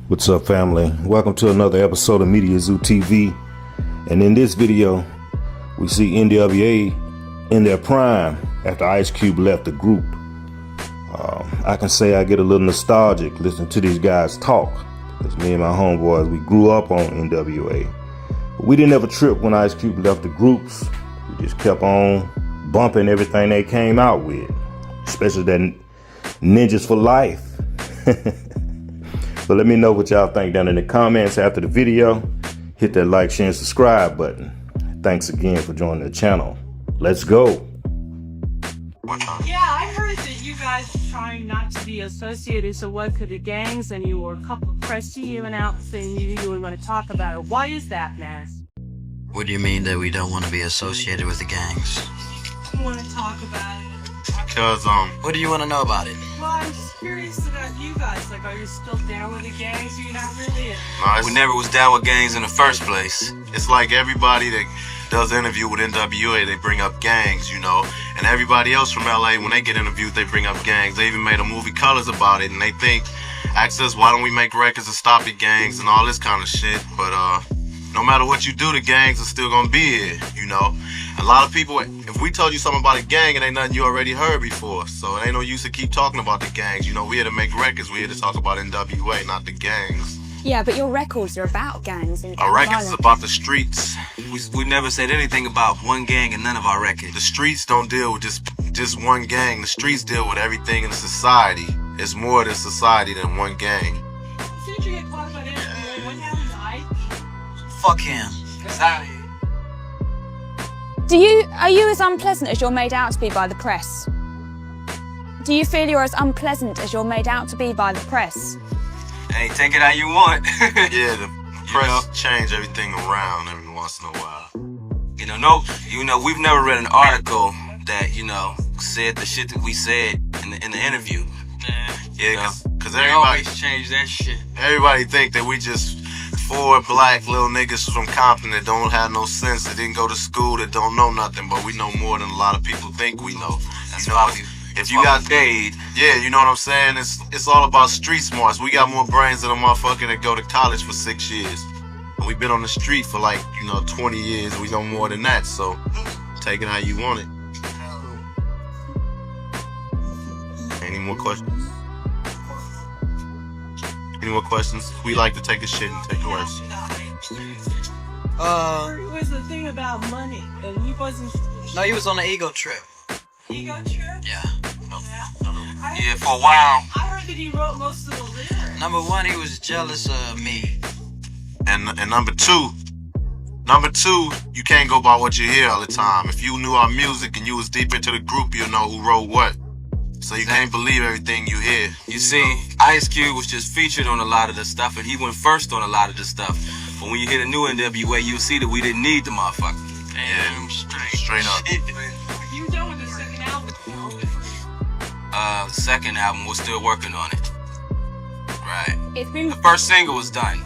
What's up, family? Welcome to another episode of Media Zoo TV. And in this video, we see NWA in their prime after Ice Cube left the group. I can say I get a little nostalgic listening to these guys talk, because me and my homeboys, we grew up on NWA. But we didn't ever trip when Ice Cube left the groups. We just kept on bumping everything they came out with, especially that Ninjas for Life. So let me know what y'all think down in the comments after the video. Hit that like, share, and subscribe button. Thanks again for joining the channel. Let's go. Yeah, I heard that you guys are trying not to be associated so what could the gangs, and you were a couple of press to you and out saying you were going to talk about it. Why is that, Naz? What do you mean that we don't want to be associated with the gangs? I want to talk about it. Because, what do you want to know about it? Well, I'm just curious about you guys. Like, are you still down with the gangs or you're not really? We never was down with gangs in the first place. It's like everybody that does an interview with NWA, they bring up gangs, you know. And everybody else from LA, when they get interviewed, they bring up gangs. They even made a movie Colors about it, and they think, ask us, why don't we make records to stop the gangs and all this kind of shit. But no matter what you do, the gangs are still gonna be here, you know. A lot of people, if we told you something about a gang, it ain't nothing you already heard before. So it ain't no use to keep talking about the gangs. You know, we here to make records. We here to talk about NWA, not the gangs. Yeah, but your records are about gangs and Our records is about the streets. We never said anything about one gang in none of our records. The streets don't deal with just one gang. The streets deal with everything in society. It's more than society than one gang. Since you get caught by NWA, what happened to Ike? Fuck him. Get out of here. Are you as unpleasant as you're made out to be by the press? Do you feel you're as unpleasant as you're made out to be by the press? Hey, take it how you want. Yeah, the press change everything around every once in a while. You know, we've never read an article that, said the shit that we said in the interview. Yeah, because they everybody always change that shit. Everybody think that we just four black little niggas from Compton that don't have no sense, that didn't go to school, that don't know nothing, but we know more than a lot of people think we know. That's if you got paid, yeah, you know what I'm saying? It's all about street smarts. We got more brains than a motherfucker that go to college for 6 years. And we've been on the street for 20 years. We know more than that, so take it how you want it. Any more questions? Any more questions? We like to take a shit and take the worst. It was the thing about money, and he wasn't. No, he was on an ego trip. Ego trip? Yeah. Yeah, for a while. I heard that he wrote most of the lyrics. Number one, he was jealous of me. And number two, you can't go by what you hear all the time. If you knew our music and you was deep into the group, you'll know who wrote what. So you can't believe everything you hear. You see, Ice Cube was just featured on a lot of the stuff, and he went first on a lot of the stuff. But when you hear the new NWA, you'll see that we didn't need the motherfucker. Damn, straight up. You done with the second album? The second album, we're still working on it. Right. The first single was done.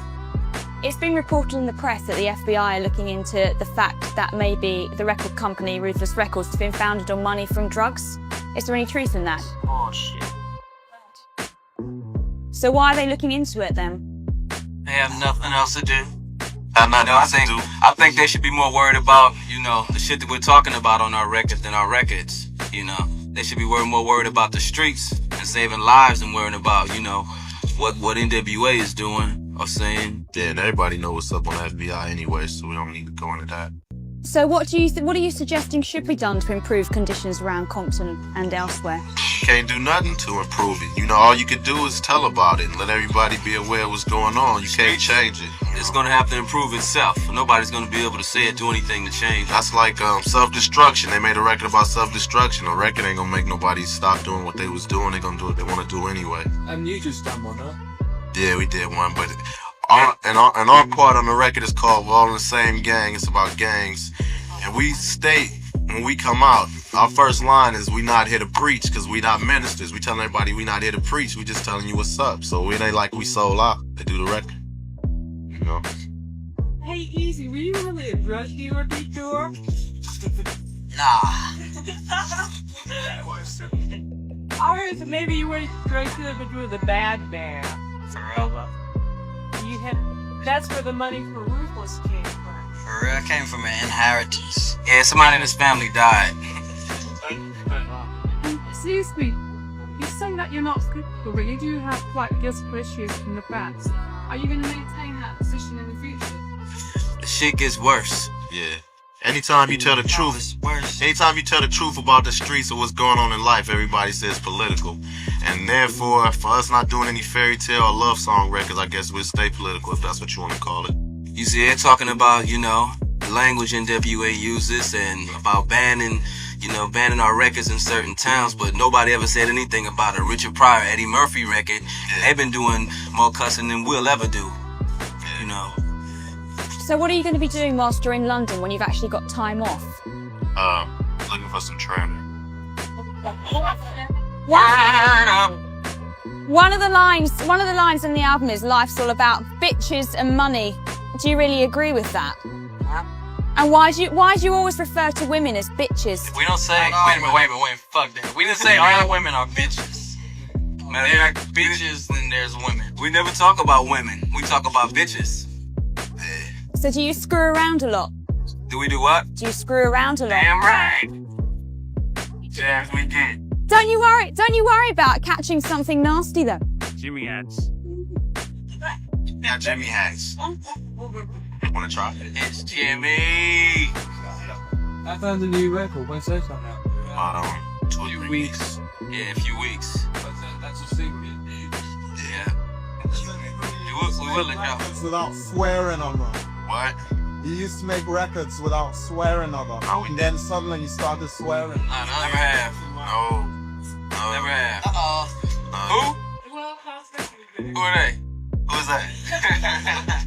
It's been reported in the press that the FBI are looking into the fact that maybe the record company, Ruthless Records, has been founded on money from drugs. Is there any truth in that? Oh, shit. So why are they looking into it then? They have nothing else to do. I think they should be more worried about, the shit that we're talking about on our records than our records, They should be more worried about the streets and saving lives than worrying about, what NWA is doing or saying. Yeah, and everybody knows what's up on the FBI anyway, so we don't need to go into that. So what are you suggesting should be done to improve conditions around Compton and elsewhere? Can't do nothing to improve it. All you can do is tell about it and let everybody be aware of what's going on. You can't change it. It's gonna have to improve itself. Nobody's gonna be able to say it, do anything to change it. That's like self-destruction. They made a record about self-destruction. A record ain't gonna make nobody stop doing what they was doing. They gonna do what they wanna do anyway. And you just done one, huh? Yeah, we did one, but our part on the record is called We're All in the Same Gang. It's about gangs. And we state, when we come out, our first line is, we not here to preach, because we not ministers. We telling everybody we not here to preach. We just telling you what's up. So it ain't like we sold out to do the record. Hey, Eazy, were you really a drug dealer before? Nah. I heard that maybe you were a drug dealer, but you were the bad man. For real? That's where the money for Ruthless came from. For real, I came from an inheritance. Yeah, somebody in his family died. Seriously, you're saying that you're not scriptural, but you do have quite guilty issues from the past. Are you going to maintain that position in the future? The shit gets worse. Yeah. Anytime you tell the truth, It's worse. anytime you tell the truth about the streets or what's going on in life, everybody says political. And therefore, for us not doing any fairy tale or love song records, I guess we'll stay political if that's what you want to call it. You see, they're talking about, you know, the language NWA uses and about banning, you know, banning our records in certain towns, but nobody ever said anything about a Richard Pryor, Eddie Murphy record. They've been doing more cussing than we'll ever do, you know. So what are you going to be doing whilst you're in London when you've actually got time off? Looking for some trainer. One of the lines in the album is "Life's all about bitches and money." Do you really agree with that? And why do you always refer to women as bitches? We don't say, wait a minute, fuck that. We didn't say all women are bitches. Man, there are bitches, then there's women. We never talk about women. We talk about bitches. So do you screw around a lot? Do we do what? Do you screw around a lot? Damn right. Yes, we did. Don't you worry about catching something nasty though. Jimmy hats. Yeah, Jimmy hats. Wanna try it? It's Jimmy. I found a new record. When's that come out? About 2 or 3 Weeks. Yeah, a few weeks. That's a secret. Yeah. We will let y'all. Without swearing on them. What? You used to make records without swearing on them. Oh, And then suddenly you started swearing. Never have. No. Never have. Uh-oh. Who? Who are they? Who is that?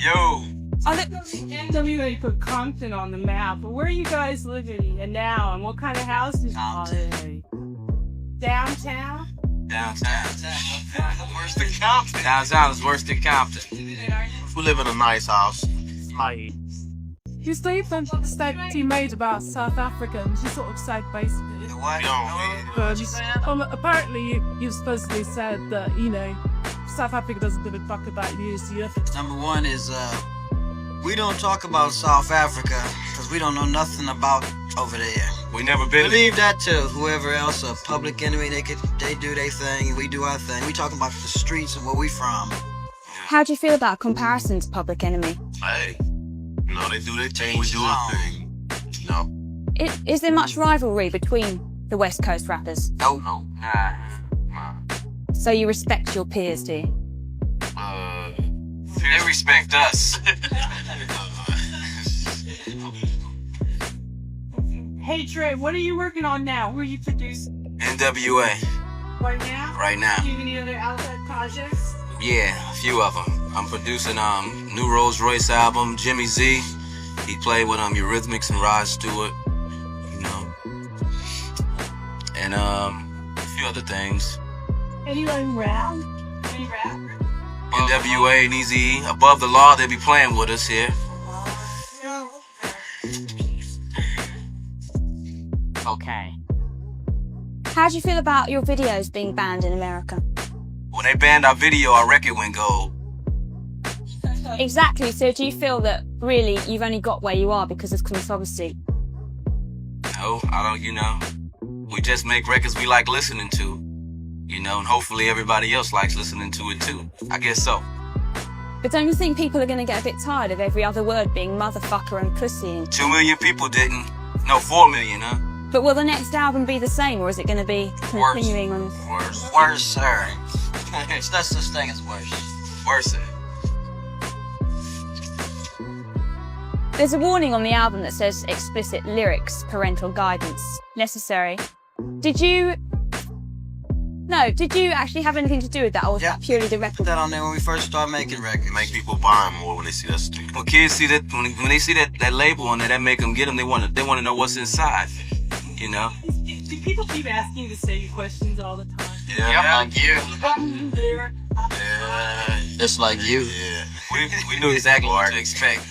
Yo. NWA put Compton on the map, but where are you guys living and now, and what kind of houses are they? Downtown? Downtown. Worse than Compton. Downtown is worse than Compton. We live in a nice house. You statement that you made about South Africans, you sort of said basically. What? Apparently you supposedly said that, you know, South Africa doesn't give a fuck about you, so you have to... Number one is, we don't talk about South Africa because we don't know nothing about over there. We never We been. leave that to whoever else, a public enemy. They do their thing and we do our thing. We talking about the streets and where we from. How do you feel about comparison to Public Enemy? Hey. You know, they do their thing, we do our thing. You know? Is there much rivalry between the West Coast rappers? No. Nah. So you respect your peers, do you? They respect us. Hey Trey, what are you working on now? Who are you producing? NWA. Right now? Right now. Do you have any other outside projects? Yeah, a few of them. I'm producing new Rolls Royce album, Jimmy Z. He played with Eurythmics and Rod Stewart, you know, and a few other things. Anyone rap? Any rap? NWA and Eazy-E, Above the Law, they be playing with us here. Okay. How do you feel about your videos being banned in America? When they banned our video, our record went gold. Exactly, so do you feel that really you've only got where you are because of controversy? No, I don't, you know. We just make records we like listening to, you know, and hopefully everybody else likes listening to it too. I guess so. But don't you think people are going to get a bit tired of every other word being motherfucker and pussy? 2 million people didn't. No, 4 million, huh? But will the next album be the same, or is it going to be continuing on? Worse, sir. It's not such thing as worse. Worse. There's a warning on the album that says explicit lyrics, parental guidance necessary. Did you actually have anything to do with that, or was that purely the Put record? that on there when we first started making records. Make people buy them more when they see that sticker. When kids see that, when they see that label on there, that make them get them. They want to know what's inside, you know. Do people keep asking you the same questions all the time? Yeah, like you. There. Just like you. Yeah. We knew exactly what to expect.